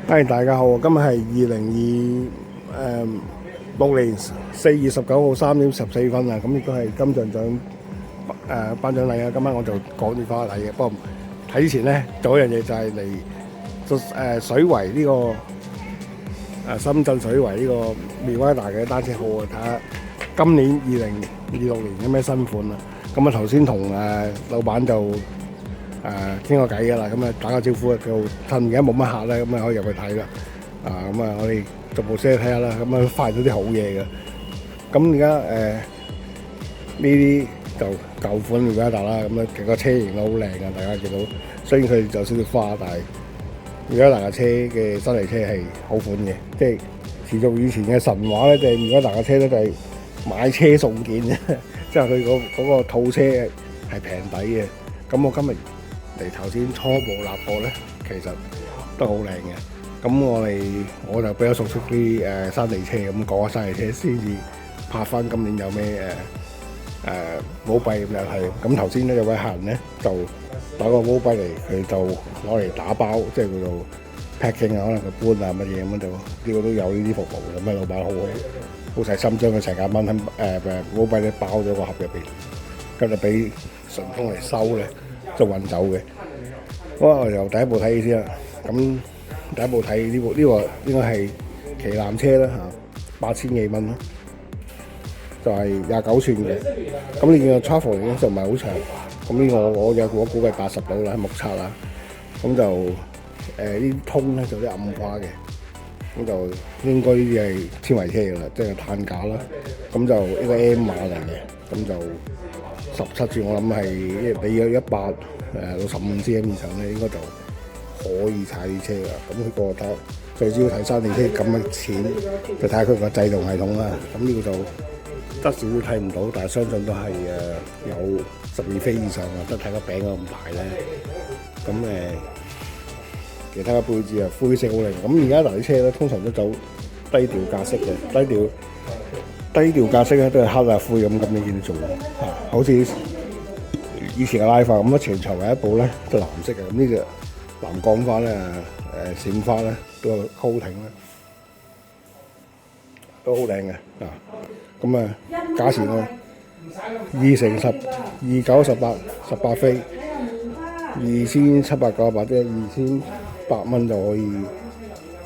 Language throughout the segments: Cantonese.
大家好，今日係2026年4月19號3點14分啊！咁亦都係金像獎頒獎禮啊！今晚我就趕住翻嚟嘅，不過睇之前咧做一樣嘢就係嚟水圍呢個深圳水圍呢個苗威大嘅單車號啊，睇下今年2026年有咩新款啊！咁啊頭先同老闆就傾個偈㗎啦，咁啊打個招呼啊，就趁而家冇乜客咧，咁啊可以入去睇啦。咁啊，我哋逐部車睇下啦，咁啊發現到啲好嘢嘅。咁而家呢啲就舊款苗威達啦，咁啊其實個車型都好靚啊，大家見到。雖然佢有少少花，但係苗威達嘅車嘅新嚟車係好款嘅，即係持續以前嘅神話咧，就係苗威達嘅車咧就係買車送件嘅，即係佢嗰個套車係平抵嘅。咁我今日嚟頭先初步立過咧，其實都好靚嘅。咁我就比較熟悉啲山地車，咁講下山地車先至拍翻今年有咩舞弊咁又係。咁頭先咧有位客人咧就打個舞弊嚟，佢就攞嚟打包，即係叫做 packing 啊，可能佢搬啊乜嘢咁就呢個都有呢啲服務嘅。咁啊老闆好細心，將佢成架蚊舞弊咧包咗個盒入邊，跟住俾順豐嚟收咧，就運走嘅。好啊，我由第一部睇先啦。咁第一部睇呢個應該係旗艦車啦嚇，8000幾蚊咯，就係29寸嘅。咁你見個 travel 咧就唔係好長，咁呢個我估計80到啦，目測啦。咁就呢啲通咧就有啲暗花嘅，咁就應該呢啲係纖維車㗎啦，即係碳架啦。咁就一個 M 碼嚟嘅，咁就17寸，我諗係俾咗100到15 cm 以上咧，應該就可以踩啲車㗎。咁佢個得最主要睇山地車咁嘅錢，就睇下佢個制動系統啦。咁呢個就得少少睇唔到，但係相信都係有12飛以上啊，得睇個餅咁大咧。咁其他嘅配置啊，灰色好靚。咁而家嗱啲車咧，通常都走低調格式嘅，低調格式咧都係黑啊灰咁你見到做好似以前嘅拉法咁啊，前場嘅一部咧都藍色嘅，咁呢隻藍鋼花咧閃花咧都有 coating 咧，都好靚嘅咁價錢咧2×10，2×9=18，18飛2798，即係2800蚊就可以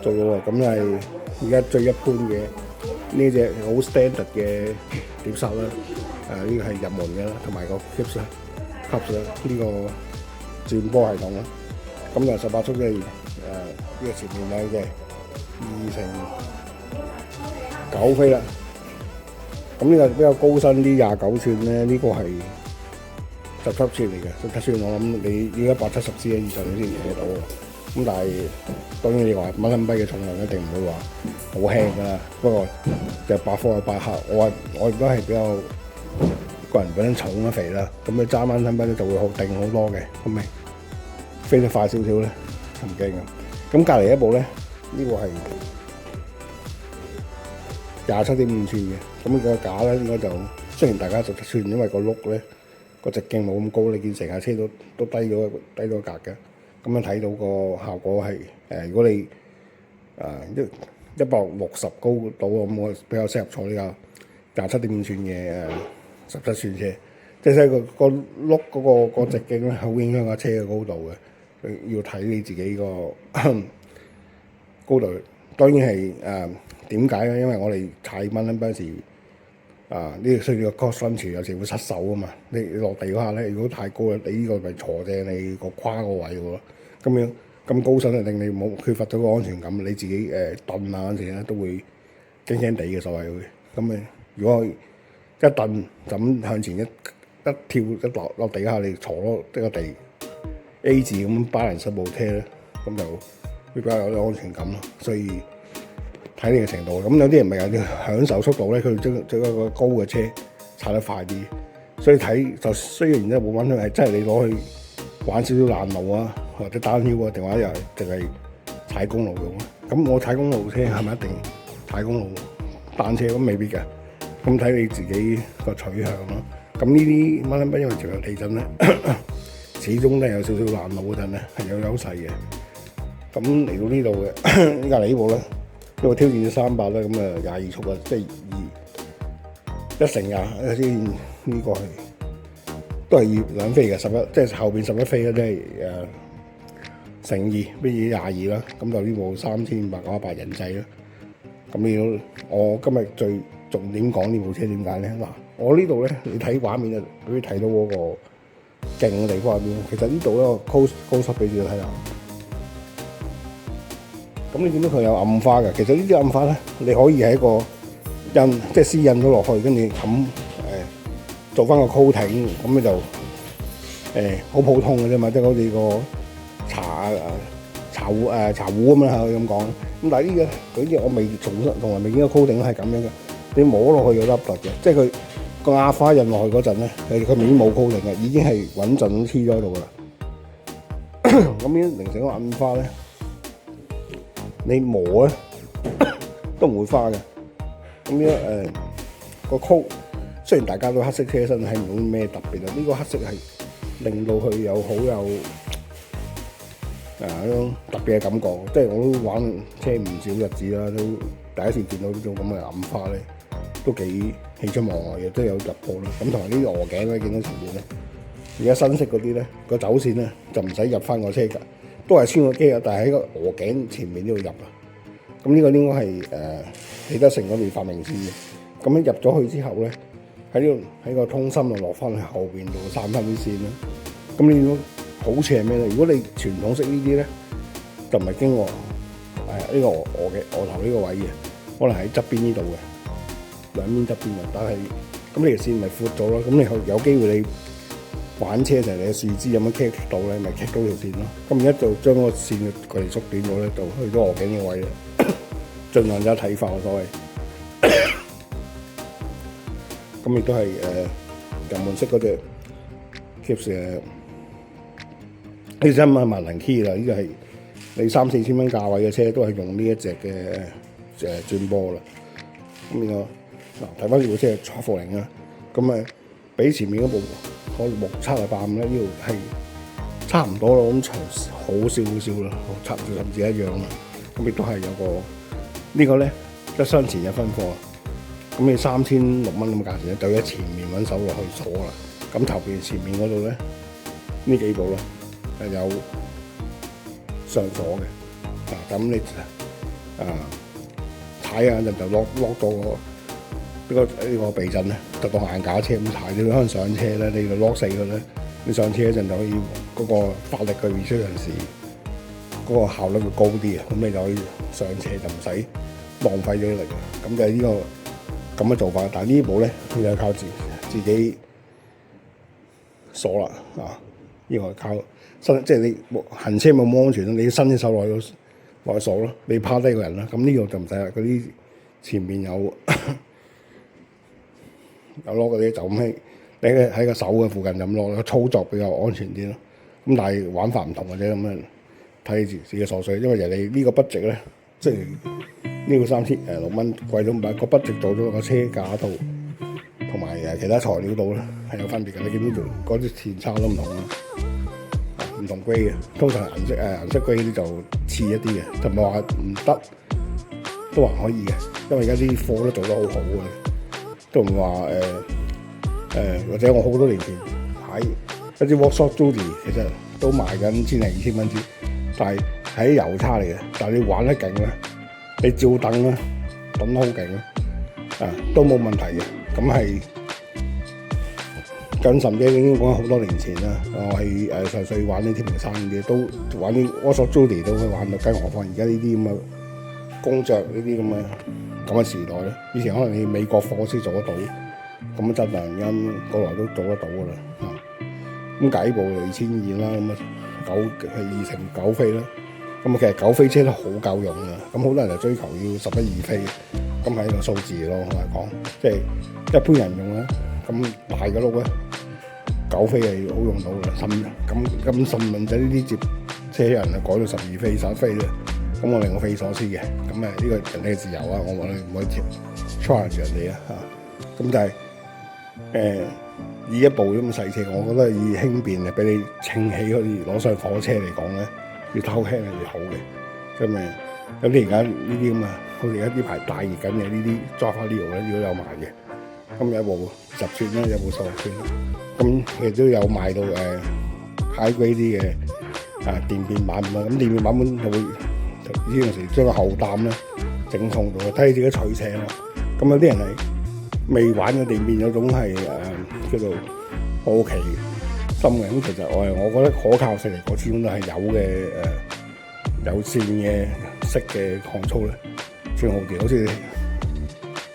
做到啊！咁係而家最一般嘅呢隻好 standard 嘅碟剎啦，呢個係入門嘅啦，同埋個 clips 啦。呢個轉波系統啦，咁就18速，即係呢個前面有嘅2×9飛啦。咁呢個比較高身啲29寸咧，呢個係17寸嚟嘅，17寸我諗你要170 cm 以上你先騎得到。咁但係當然你話蚊斤跛嘅重量一定唔會話好輕㗎啦。不過就百貨有百客，我亦都係比較個人本身重啊肥啦，咁你揸蚊斤跛咧就會好定好多嘅，咁咪飛得快少少咧，唔驚嘅。咁隔離一部咧，呢個係27.5寸嘅，咁個架咧應該就雖然大家17寸，因為個轆咧個直徑冇咁高，你見成架車都低咗格嘅。咁樣睇到個效果係如果你160高到咁，我比較適合坐呢架27.5寸嘅17寸車，即係個轆嗰個直徑咧，好影響架車嘅高度嘅。要睇你自己個高度，當然係點解咧？因為我哋踩蚊斤嗰時呢個需要個 cross country 有時會失手啊嘛。你落地嗰下咧，如果太高啦，你呢個咪坐正你個胯個位喎。咁樣咁高身，令你冇缺乏咗個安全感，你自己蹬啊嗰陣時咧都會驚驚地嘅所謂會。咁如果一蹬就咁向前一跳一落地下，你坐咯，即個地 A 字咁balance部車咧，咁就會比較有安全感咯。所以睇你嘅程度。咁有啲人咪有啲享受速度咧，佢將一個高嘅車踩得快啲。所以睇就雖然咧冇問題，係真係你攞去玩少少爛路啊，或者單挑啊，定話又係淨係踩公路用啊。咁我踩公路車係咪一定踩公路單車咁？未必嘅。咁睇你自己個取向咯。咁呢啲蚊斤跛因為朝陽地震咧，始終都係有少少爛路嗰陣咧係有優勢嘅。咁嚟到呢度嘅隔離呢部咧，因為挑戰咗300咧，咁啊22速啊，即係1乘20先呢個係都係兩飛嘅11，即係後邊11飛咧，即係乘2，咩嘢22啦。咁就呢部3598人制啦。咁我今日最重點講呢部車點解咧？嗱，我呢度咧，你睇畫面啊，可以睇到嗰個勁嘅地方喺邊。其實呢度咧個高速俾你睇下。咁你見到佢有暗花嘅，其實呢啲暗花咧，你可以喺個印，即係絲印咗落去，跟住冚做翻個 coating，咁你就好普通嘅啫嘛，即係好似個茶壺咁啦，可以咁講。咁但係呢個佢我未從來未見過 coating 係咁樣嘅，你摸落去有凹凸嘅，即係佢個壓花印落去嗰陣咧，佢面冇 coating嘅，已經係穩陣黐咗喺度噶啦。咁樣形成個暗花咧。你磨咧都唔會花嘅，咁樣個曲雖然大家都黑色車身，睇唔到咩特別啊。呢個黑色係令到佢有好有嗰種特別嘅感覺。即係我都玩車唔少日子啦，都第一次見到呢種咁嘅暗花咧，都幾喜出望外嘅，都有入波啦。咁同埋呢啲鵝頸咧，見到前面咧，而家新式嗰啲咧個走線咧就唔使入翻個車架。都係穿個機啊，但係喺個鵝頸前面呢度入啊。咁呢個應該係喜德盛嗰邊發明先嘅。咁樣入咗去之後咧，喺呢度喺個通心度落翻去後邊度散翻啲線啦。咁你好處係咩咧？如果你傳統式呢啲咧，就唔係經過呢個鵝頭呢個位嘅，可能喺側邊呢度嘅，兩邊側邊嘅。但係咁你條線咪闊咗咯？咁你有機會你玩車就係你嘅樹枝有乜棘到咧，咪棘到條線咯。咁而家就將個線佢哋縮短咗咧，就去咗鵝頸嘅位啦。盡量有睇法嘅所謂。咁亦都係入門式嗰隻 Gibbs 呢隻係萬能 key 啦。呢個係你3-4千蚊價位嘅車都係用呢一隻嘅轉波啦。咁呢個嗱睇翻呢部車係740啦。咁比前面嗰部個目測係85咧，呢度係差唔多咯，咁長好少啦，甚至一樣啦。咁亦都係有個呢個咧一箱前一分貨，咁你3600蚊咁價錢咧，就喺前面揾手落去鎖啦。咁頭邊前面嗰度咧呢幾部咧係有上鎖嘅。嗱，咁你踩下就落到呢個避震咧，就當硬架車咁踩。你可能上車咧，你就 lock 死佢咧。你上車嗰陣就可以嗰個發力嘅 resistance 嗰個效率會高啲啊。咁你就可以上車就唔使浪費咗力啊。咁就係呢個咁嘅做法。但係呢部咧，你就靠自己鎖啦啊！呢個係靠伸，即係你行車冇咁安全啦。你要伸隻手落去鎖咯。你趴低個人啦。咁呢個就唔使啦。嗰啲前面有。有攞嗰啲就咁喺個手嘅附近咁攞，個操作比較安全啲咯。咁但係玩法唔同嘅啫，咁樣睇自己所需。因為人哋呢個budget咧，即係呢個3600蚊貴咗500，個budget做咗個車架度，同埋其他材料度咧係有分別嘅。你見到嗰啲前叉都唔同啦，唔同 grade 嘅。通常顏色 grade 啲就次一啲嘅，就唔係話唔得，都還可以嘅。因為而家啲貨都做得好好嘅。都唔話或者我好多年前喺一啲 workshop Judy 其實都賣緊1000零2000蚊支，但係係啲油叉嚟嘅。但係你玩得勁咧，你照等咧，等得好勁咧，都冇問題嘅。咁係更甚者已經講好多年前啦。我係上歲玩呢天平山嘅，都玩啲 workshop Judy 都可以玩到，更何況而家呢啲咁嘅工匠呢啲咁嘅時代咧，以前可能你美國貨先做得到，咁嘅質量而家過來都做得到噶啦。咁計部2200啦，咁2乘9飛啦。咁其實9飛車都好夠用噶。咁好多人就追求要11、2飛，咁係一個數字咯。我係講，即係一般人用咧，咁大嘅轆咧9飛係好用到嘅。咁甚至呢啲接車人啊改到12飛、11飛咧。咁我令我匪夷所思嘅，咁呢個人哋嘅自由啊，我唔可以 charge 人哋啊嚇。咁但係以一部咁細車，我覺得以輕便比你稱起嗰啲攞上火車嚟講咧，要偷輕係好嘅。咁誒有啲而家呢啲咁啊，好似而家呢排大熱緊嘅呢啲 Java Neo 咧，如果有賣嘅，咁有部10寸啦，有部16寸，咁亦都有賣到high grade 啲嘅電變版本啦。咁電變版本就會呢陣時將個後擔咧整痛到，睇你自己取捨咯。咁有啲人係未玩嘅電變嗰種係叫做好奇心嘅，咁其實我覺得可靠性嚟講，始終都係有嘅有線嘅式嘅抗操咧，算好啲。好似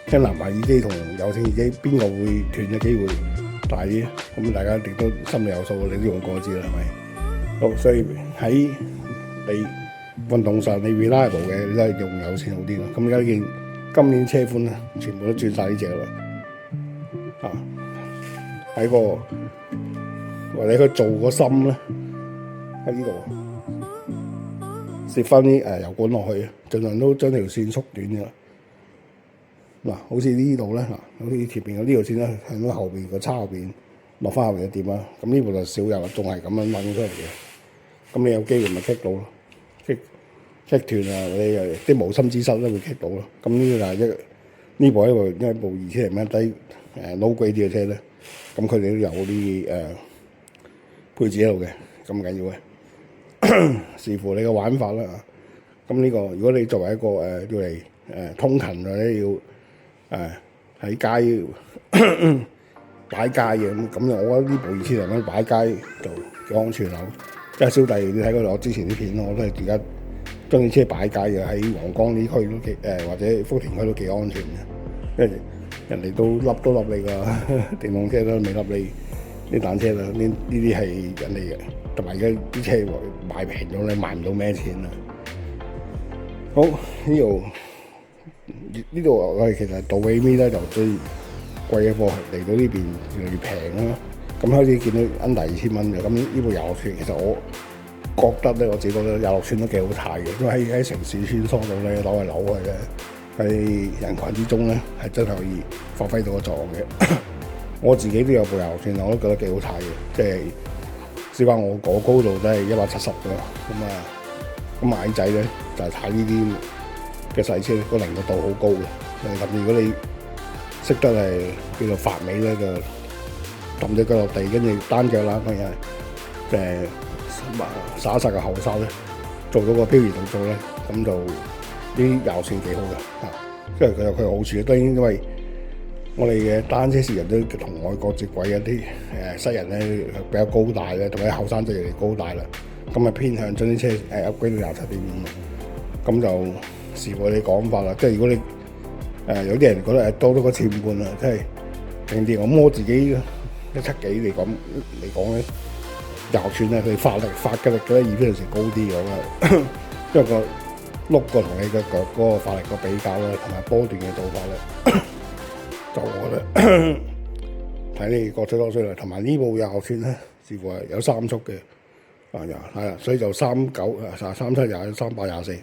聽藍牙耳機同有線耳機，邊個會斷嘅機會大啲？咁大家亦都心裏有數，你都用過知啦，係咪？好，所以喺你運動上你 reliable 嘅，你都係用有線好啲咯。咁而家見今年車款咧，全部都轉晒呢隻啦。喺個或者佢做個芯咧喺呢度，攝翻啲油管落去，盡量都將條線縮短嘅。嗱，好似呢度咧，好似前邊嘅呢條線咧，向到後邊個叉後邊落翻後邊嘅點啦。咁呢部就少油，仲係咁樣掹出嚟嘅。咁你有機會咪棘到咯，棘斷啊！你又啲無心之失都會棘到咯。咁呢個就係呢部因為部2000零蚊低low grade 啲嘅車咧，咁佢哋都有啲配置喺度嘅，咁唔緊要嘅，視乎你嘅玩法啦。咁呢個如果你作為一個要嚟通勤或者要喺街擺街嘅咁，我覺得呢部2000零蚊擺街就幾安全啦。即係小弟你睇過我之前啲片，我都係而家將啲車擺街嘅，喺皇崗呢區都幾或者福田區都幾安全嘅，因為人哋都笠你個電動車啦，未笠你啲單車啦，呢啲係人哋嘅，同埋而家啲車賣平咗咧，賣唔到咩錢啦。好，呢度我哋其實到尾咧就最貴嘅貨嚟到呢邊越嚟越平啦。咁開始見到 under 2000蚊嘅，咁呢部26寸其實我覺得咧，我自己覺得26寸都幾好睇嘅，因為喺城市穿梭度咧，扭嚟扭去咧，喺人群之中咧係真係可以發揮到個作用嘅。我自己都有部26寸，我都覺得幾好睇嘅，即係試翻我嗰高度都係170嘅，咁買仔咧就係睇呢啲嘅細車，個靈活度好高嘅。特別如果你識得係叫做發尾咧，就揼隻腳落地，跟住單腳啦，佢係耍實個後手咧，做到個漂移動作咧，咁就啲26寸幾好嘅。因為佢有佢好處，當然因為我哋嘅單車市場都同外國接軌，一啲西人咧比較高大咧，同埋後生仔越嚟高大啦，咁啊偏向將啲車upgrade到27.5，咁就視乎你講法啦。即係如果你有啲人覺得多咗個前半啦，即係勁啲。咁我自己170幾嚟講咧，26寸咧佢發嘅力咧，已經有時高啲咗啦，因為個碌個同你嘅腳嗰個發力個比較咧，同埋波段嘅做法咧。就我咧睇你各取所需啦，同埋呢部26寸咧，似乎係有3速嘅，係啦，所以就39、37、21、38、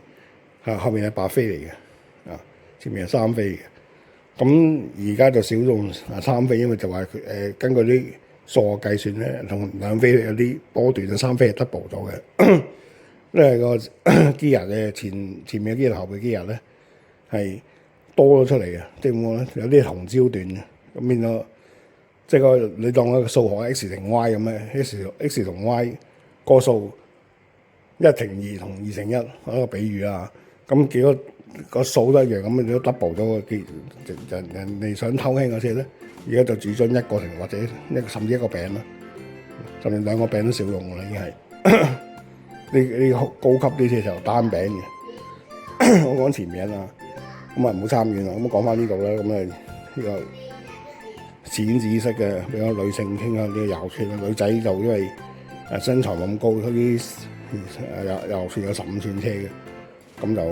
24，後面係8飛嚟嘅，前面係3飛嘅。咁而家就少用3飛，因為就話根據啲數學計算咧，同2飛有啲波段嘅3飛係 double 咗嘅，因為個機人嘅前面嘅機人後邊機人咧係多咗出嚟嘅，即係點講咧？有啲同焦段嘅，咁變咗即係你當一個數學 x 乘 y 咁咧 ，x 同 y 個數1乘2同2乘1，一個比喻啊。咁幾個個數都一樣，咁你都 double 咗個人哋想偷輕嘅車咧，而家就主張1個乘或者甚至1個餅啦，甚至2個餅都少用㗎啦，已經係你高級啲車就單餅嘅。我講前面啊。咁啊唔好參與啦，咁講翻呢度啦，咁啊呢個淺紫色嘅比較女性傾向啲26寸，女仔就因為身材冇咁高，嗰啲26寸有15寸車嘅，咁就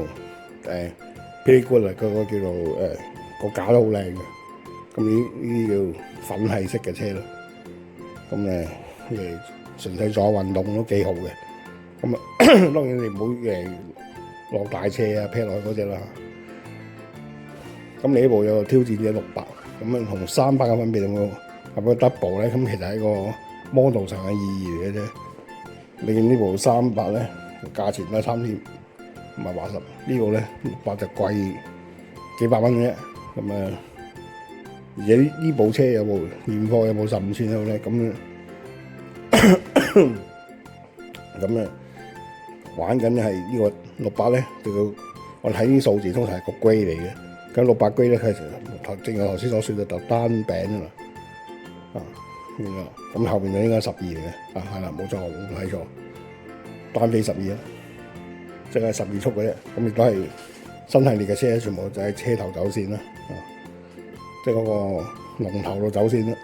霹靂骨啊，嗰個叫做個架都好靚嘅，咁呢啲叫粉系式嘅車咯，咁純粹做下運動都幾好嘅，咁當然你唔好落大車啊，劈落去嗰隻啦。咁你呢部有個挑戰者600，咁同300嘅分別有冇？係個 double 咧？咁其實係個 model 上嘅意義嚟嘅啫。你見呢部300咧，價錢都係唔係話10，呢個咧600就貴幾百蚊嘅啫。咁啊，而且呢部車有冇現貨有冇15寸喺度咧？咁啊玩緊係呢個600咧，我睇啲數字通常係個 grade 嚟嘅。咁600 grade 咧，佢正如頭先所說嘅，就單餅啊嘛。咁後邊就應該12嚟嘅。係啦，冇錯，我冇睇錯，單飛12啦，即係12速嘅啫。咁亦都係新系列嘅車，全部就係車頭走線啦。即係嗰個龍頭度走線啦。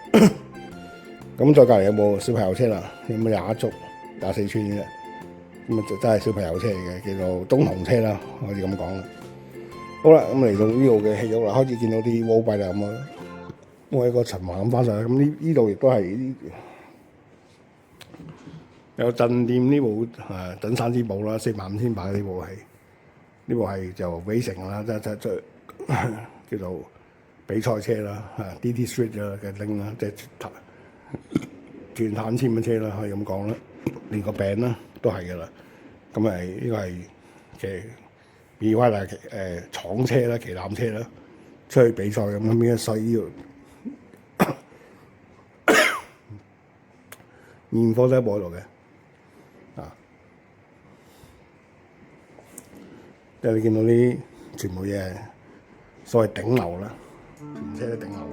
咁再隔離有冇小朋友車啦？有冇21速24寸嘅？咁啊就真係小朋友車嚟嘅，叫做中童車啦，可以咁講。好啦，咁嚟到呢度嘅戲屋啦，開始見到啲烏龜啦咁啊，我一個循環咁翻上去。咁呢度亦都係有鎮店呢部等山之寶啦，45,800呢部係就 racing 啦，即叫做比賽車啦，DT Street 嘅拎啦，即係斷碳纖嘅車啦，可以咁講啦。連個餅啦都係噶啦。咁呢個係嘅 BYD 廠車啦、旗艦車啦，出去比賽咁樣，所以要現貨都喺度嘅。即係你見到啲全部嘢所謂頂流啦，全車都頂流啦。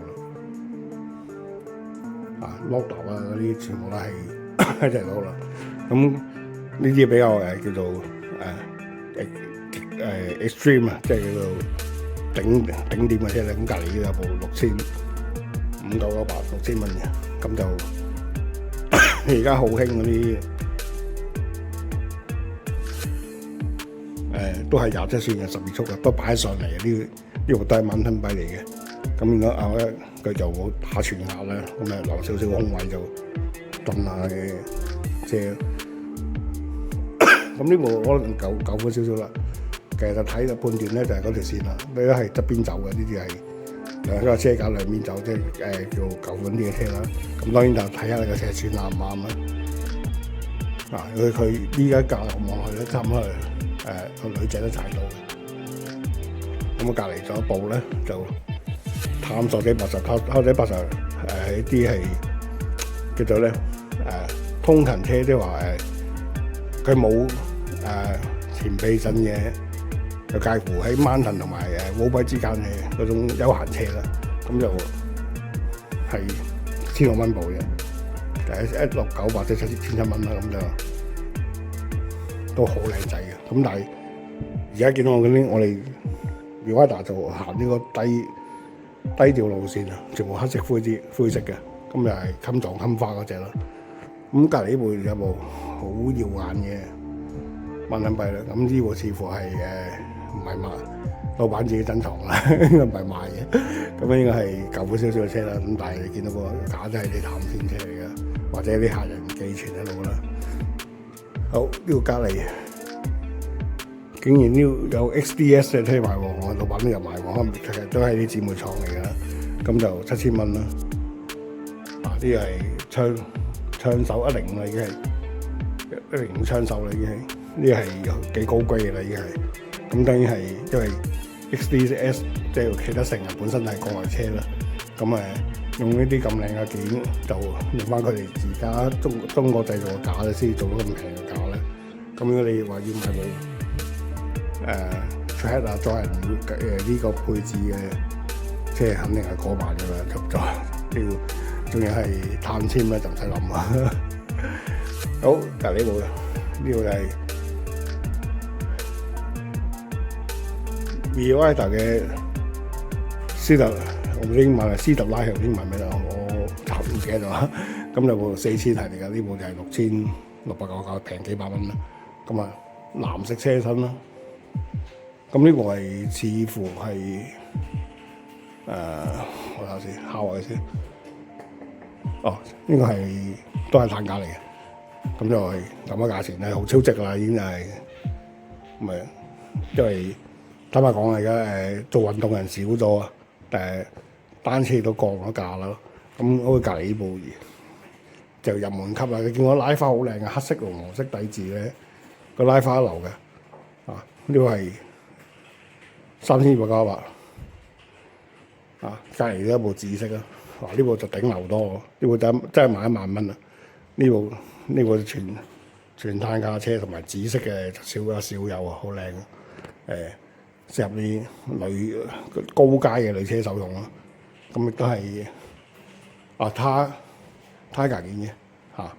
Lodo 嗰啲全部都係一齊攞啦。咁呢啲比較叫做extreme 啊，即係叫做頂點嘅車咧。咁隔離有部6598 6000蚊嘅，咁就而家好興嗰啲都係27寸嘅12速嘅，不過擺上嚟呢部都係mountain bike嚟嘅。咁如果佢就冇打全壓啦，咁啊留少少空位就燉下嘅車。咁呢部可能舊款少少啦。其實睇就判斷咧，就係嗰條線啦。你都係側邊走嘅，呢啲係兩個車架兩邊走，即係叫舊款啲嘅車啦。咁當然就睇下你個尺寸啱唔啱啦。佢依家隔望落去咧，差唔多係個女仔都踩到嘅。咁隔離咗一部咧，就探索者80，探索者80一啲係叫做咧通勤車，即係話佢冇前避震嘅，就介乎喺 mountain 同埋烏龜之間嘅嗰種休閒車啦。咁就係1600蚊部嘅，169或者1700蚊啦，咁就都好靚仔嘅。咁但係而家見到我哋 BYD 就行呢個低調路線啊，全部黑色灰色嘅，咁又係襟撞襟花嗰隻啦。咁隔離呢部有部好耀眼嘅mountain bike啦，咁呢部似乎係唔係賣老闆自己珍藏啦，應該唔係賣嘅。咁應該係舊款少少嘅車啦。咁但係你見到個架真係啲探險車嚟嘅，或者啲客人寄存喺度啦。好，呢個隔離竟然呢度有 XDS 嘅車賣喎，老闆都入埋喎，其實都係啲姊妹廠嚟㗎。咁就7000蚊啦。呢個係槍手105啦，已經係105槍手啦，已經係呢個係幾高貴嘅啦，已經係。咁當然係因為 XDS 即係其他成日本身係國內車啦。咁用呢啲咁靚嘅件，就用翻佢哋而家中國製造嘅架咧，先做到咁平嘅價咧。咁如果你話要買部Track 啊，再係呢個配置嘅車，肯定係過萬嘅啦，咁就仲要係碳纖咧，就唔使諗啦。好，隔離呢部就係 BYD 嘅斯特，我已經問係斯特拉，頭先問咩啦？我查唔記得咗。咁有部4000係嚟㗎，呢部就係6699，平幾百蚊啦。咁藍色車身啦。咁呢部係似乎係我睇下先，考下先。應該係都係碳架嚟嘅。咁就係咁嘅價錢係好超值啦，已經係咁啊，因為坦白講而家做運動人少咗啊，單車都降咗價啦。咁好似隔離呢部就入門級啦，你見我拉花好靚嘅，黑色同黃色底字咧，個拉花一流嘅呢個係3298啊，隔離呢一部紫色啊，哇！呢部就頂流多，呢部真係賣10000蚊啊！呢部全碳架車同埋紫色嘅少有啊，好靚啊！適合啲高階嘅女車手用咯。咁亦都係Tiger件嘅嚇，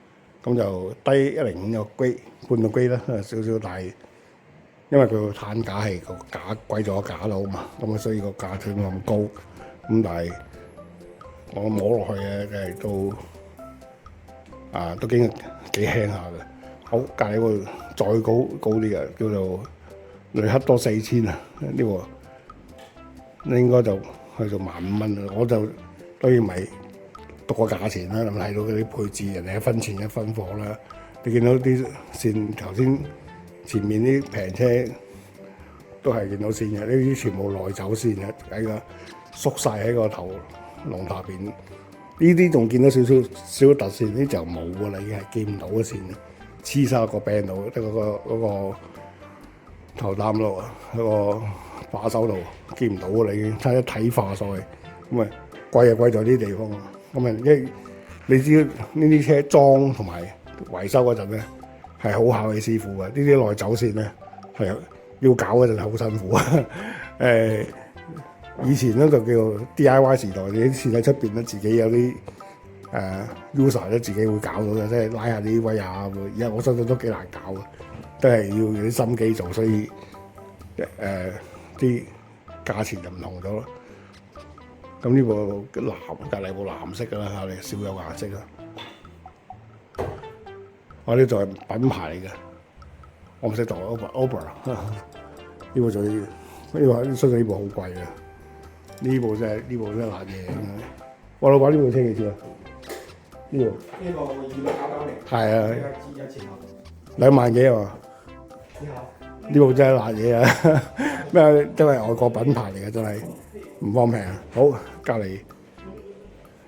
咁就低105個 grade 半個 grade 啦，少少大，因為佢個碳架係個架貴咗個架佬嘛，咁啊所以個價錢冇咁高。咁但係我摸落去嘅都幾輕下嘅。好，隔離嗰個再高啲嘅叫做雷克多4000啊，呢個應該就去到15000蚊啦。我就當然咪讀個價錢啦，咁睇到嗰啲配置，人哋1分錢1分貨啦。你見到啲線頭先前面啲平車都係見到線嘅，呢啲全部內走線嘅，喺個縮晒喺個頭龍頭邊。呢啲仲見到少特線，呢就冇㗎啦，已經係見唔到嘅線，黐晒個 band 度，即係嗰個頭擔度啊，喺個把手度見唔到㗎啦，已經差一體化晒。咁啊貴就貴在呢啲地方。咁啊，因為你知呢啲車裝同埋維修嗰陣咧係好考你師傅嘅，呢啲內走線咧係要搞嗰陣好辛苦啊。以前咧就叫 DIY 時代，你啲線喺出邊咧自己有啲user 咧自己會搞到嘅，即係拉下啲威啊。而家我相信都幾難搞嘅，都係要有啲心機做，所以啲價錢就唔同咗咯。咁呢部隔離部藍色㗎啦嚇，你少有顏色啦。我呢就係品牌嚟嘅，我唔識讀 Opera 呢部最呢部好貴嘅，呢部真係辣嘢。喂，老闆呢部車幾錢啊？呢部299係啊，2萬幾啊嘛？呢部真係辣嘢啊！咩？因為外國品牌嚟嘅，真係唔方平啊！好，隔離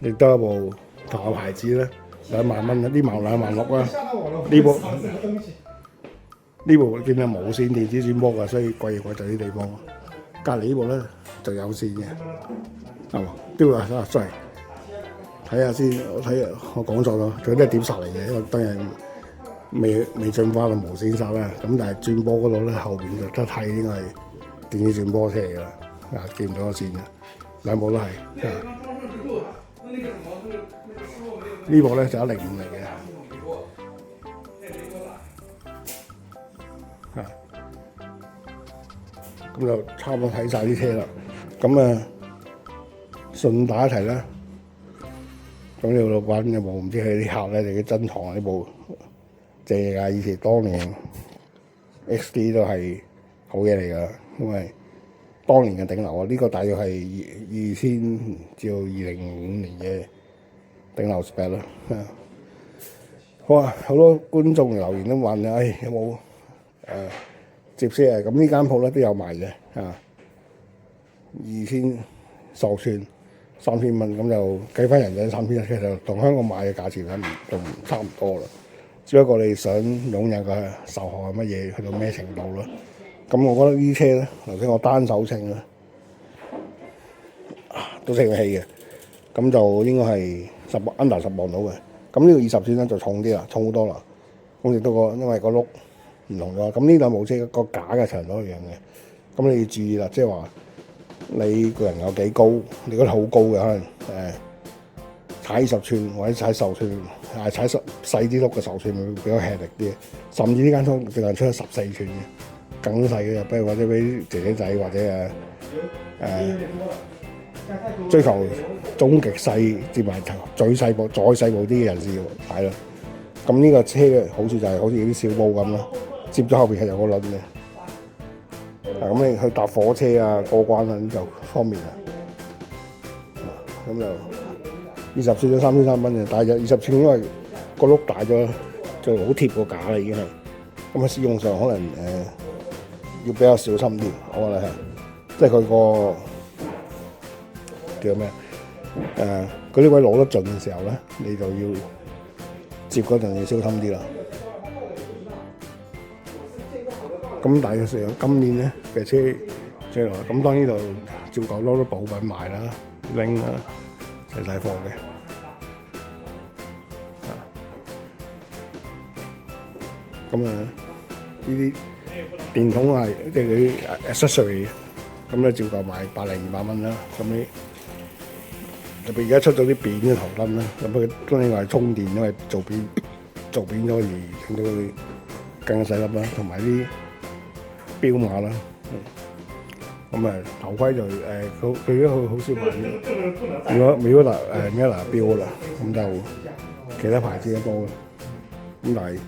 亦都有一部同個牌子咧，2萬蚊啊！呢部26000啦。呢部見到無線電子轉播㗎，所以貴在啲地方。隔離呢部咧就有線嘅，係嘛？標啊，sorry，睇下先，我講錯咗，佢都係碟剎嚟嘅，因為當然未進化到無線剎啦。咁但係轉播嗰度咧後邊就得睇應該係電子轉播車嚟㗎啦，見唔到個線嘅，兩部都係。呢部咧就105嚟嘅。咁就差唔多睇晒啲車啦。咁啊，順帶一提啦。咁呢個老闆有冇唔知係啲客咧定啲珍藏呢部借㗎？以前當年 XD 都係好嘢嚟㗎，因為當年嘅頂流啊。呢個大約係2000至2005年嘅頂流 spec 啦。好啊，好多觀眾留言都問有冇接車啊？咁呢間鋪咧都有賣嘅，2000索寸3000蚊，咁就計翻人仔3000，其實同香港買嘅價錢咧就差唔多啦。只不過你想擁有個售後係乜嘢，去到咩程度咯？咁我覺得呢車咧，頭先我單手稱咧都稱得起嘅，咁就應該係under 10磅到嘅。咁呢個20寸咧就重啲啦，重好多啦。咁亦都因為個轆唔同咗，咁呢兩部車個架嘅長度一樣嘅，咁你要注意啦，即係話你個人有幾高，你覺得好高嘅，可能踩20寸或者踩10寸，踩細啲轆嘅10寸會比較吃力啲，甚至呢間倉淨係出咗14寸嘅，更細嘅，不如或者俾姐姐仔或者追求終極細至埋最細部再細部啲嘅人士買咯。咁呢個車嘅好處就係好似啲小煲咁咯。接咗後邊係有個輪嘅，咁你去搭火車啊過關啊咁就方便啦。咁就20寸都3300蚊嘅，但係20寸因為個轆大咗，就好貼個架啦已經係。咁喺使用上可能要比較小心啲，我覺得係，即係佢個叫咩嗰啲位攞得盡嘅時候咧，你就要接嗰陣要小心啲啦。咁但係上今年咧嘅車來，咁當然就照舊攞啲補品賣啦、拎啦、齊貨嘅。咁呢啲電筒係即係嗰啲 accessory， 咁咧照舊賣100-200蚊啦。咁呢特別而家出咗啲扁嘅頭燈啦，咁佢當然話係充電，因為做扁咗而令到佢更加細粒啦，同埋啲標碼啦。咁頭盔就佢而家好少賣嘅，美國Miller標啦，咁就其他牌子都多嘅。咁但係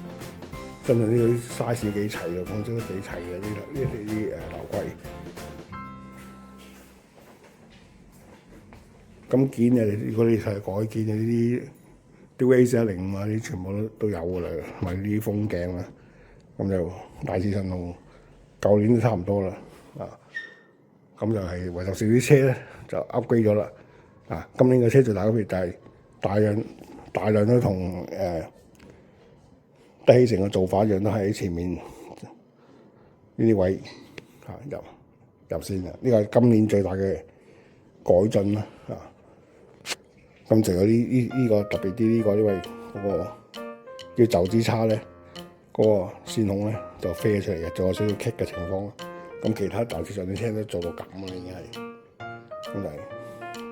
真係呢啲 size 幾齊嘅，講真都幾齊嘅呢啲頭盔。咁件如果你係改件嘅呢啲標 A415啊，呢啲全部都有㗎啦，同埋呢啲風鏡啦，咁就大致上同舊年都差唔多啦。咁就係唯獨是啲車咧就 upgrade 咗啦。今年嘅車最大分別就係大量都同低氣程嘅做法一樣，都喺前面呢啲位入線啊！呢個係今年最大嘅改進啦。咁仲有呢個特別啲呢位嗰個叫軸支叉咧，嗰個線孔咧就飛咗出嚟嘅，仲有少少棘嘅情況。咁其他大致上啲車都做到咁啦，已經係咁就係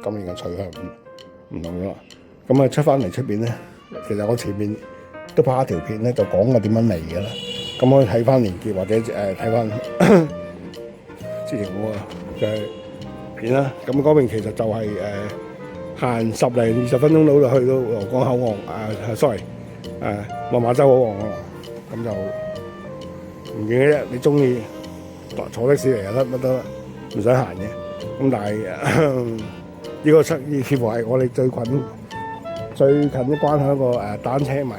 今年嘅取向唔同咗啦。咁出翻嚟出邊咧，其實我前面都拍一條片咧，就講過點樣嚟嘅啦。咁可以睇翻連結或者睇翻之前嗰個嘅片啦。咁嗰邊其實就係行10-20分鐘到就去到羅崗口岸sorry 落馬洲口岸啦。咁就唔遠嘅啫，你中意坐的士嚟又得，乜都唔使行嘅。咁但係呢個似乎係我哋最近關口一個單車迷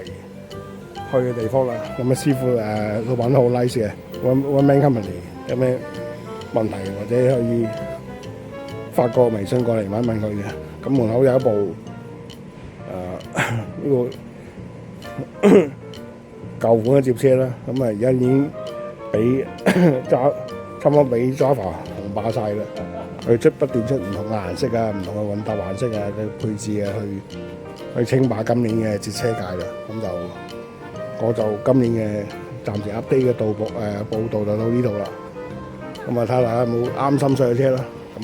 去嘅地方啦。咁師傅老闆都好 nice 嘅 ，one man company， 有咩問題或者可以發個微信過嚟問佢嘅。咁門口有一部呢個舊款嘅接車啦。咁而家已經俾差唔多俾 Java 紅霸晒啦。佢不斷出唔同嘅顏色啊，唔同嘅混搭顏色啊嘅配置啊，去稱霸今年嘅節車界啦。咁我就今年嘅暫時 update 嘅報道就到呢度啦。咁睇下大家有冇啱心水嘅車啦。咁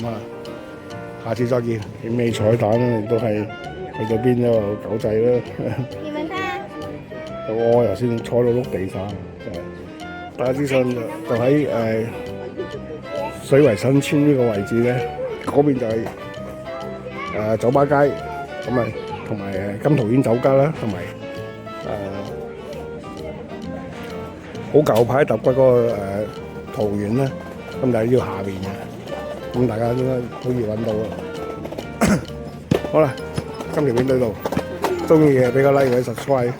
下次再見。點尾彩蛋亦都係去到邊咗狗仔啦。你問他。我頭先坐到碌地沙，大致上就喺水圍新村呢個位置咧，嗰邊就係酒吧街，咁同埋金桃苑酒家啦，同埋好舊牌揼骨嗰個桃園啦，咁就喺呢度下邊嘅，咁大家應該好易揾到啦。好啦，今條片到呢度，中意嘅俾個 like 或者 subscribe，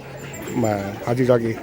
咁下次再見。